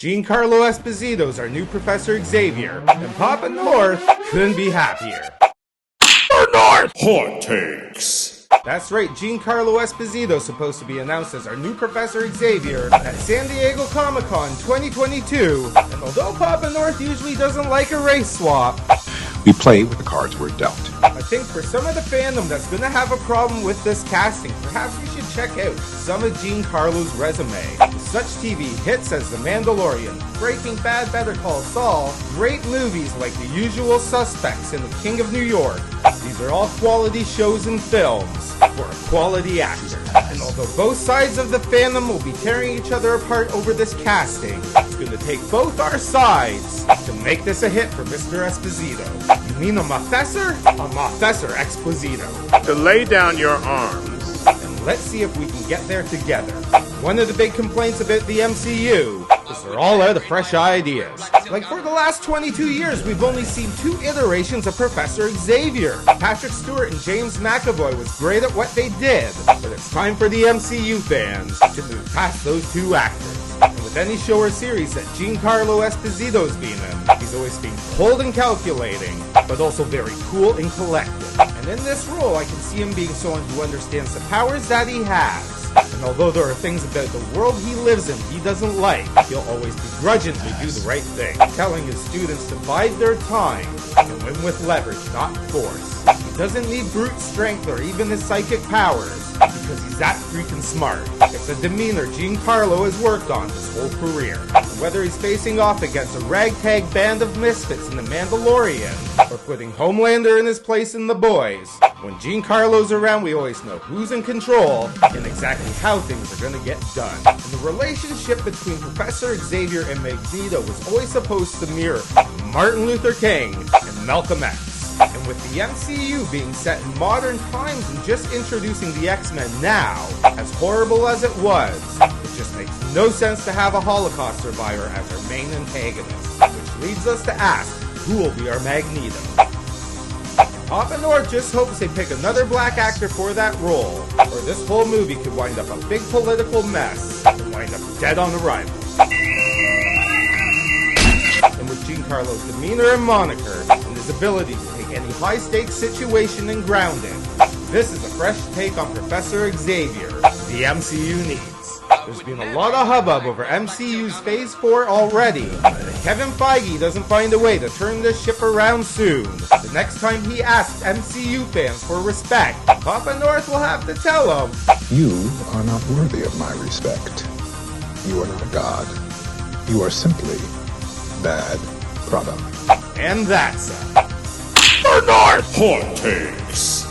Giancarlo Esposito's our new Professor Xavier, and Papa North couldn't be happier. North! Hot takes! That's right, Giancarlo Esposito's supposed to be announced as our new Professor Xavier at San Diego Comic-Con 2022, and although Papa North usually doesn't like a race swap, We play with the cards we're dealt. I think for some of the fandom that's going to have a problem with this casting, perhaps we should check out some of Giancarlo's resume. With such TV hits as The Mandalorian, Breaking Bad, Better Call Saul, great movies like The Usual Suspects and The King of New York. These are all quality shows and films for a quality actor. And although both sides of the fandom will be tearing each other apart over this casting, it's going to take both our sides to make this a hit for Mr. Esposito. You mean a Mafessor? A Mafessor Exposito. To lay down your arms. And let's see if we can get there together. One of the big complaints about the MCU is they're all out of fresh ideas. Like for the last 22 years, we've only seen 2 iterations of Professor Xavier. Patrick Stewart and James McAvoy was great at what they did, but it's time for the MCU fans to move past those 2 actors. And with any show or series that Giancarlo Esposito's been in, he's always been cold and calculating, but also very cool and collected. And in this role, I can see him being someone who understands the powers that he has. And although there are things about the world he lives in he doesn't like, he'll always begrudgingly do the right thing, telling his students to bide their time and win with leverage, not force. He doesn't need brute strength or even his psychic powers, because he's that freaking smart. It's a demeanor Giancarlo has worked on his whole career. And whether he's facing off against a ragtag band of misfits in The Mandalorian, or putting Homelander in his place in The Boys, when Giancarlo's around, we always know who's in control and exactly how things are going to get done. And the relationship between Professor Xavier and Magneto was always supposed to mirror Martin Luther King and Malcolm X. And with the MCU being set in modern times and just introducing the X-Men now, as horrible as it was, it just makes no sense to have a Holocaust survivor as our main antagonist. Which leads us to ask, who will be our Magneto? Papa North just hopes they pick another black actor for that role, or this whole movie could wind up a big political mess and wind up dead on arrival. And with Giancarlo's demeanor and moniker, and his ability to take any high-stakes situation and ground it, this is a fresh take on Professor Xavier the MCU needs. There's been a lot of hubbub over MCU's Phase 4 already, and if Kevin Feige doesn't find a way to turn this ship around soon, the next time he asks MCU fans for respect, Papa North will have to tell them, You are not worthy of my respect. You are not a god. You are simply bad product. and that's North! Hot takes!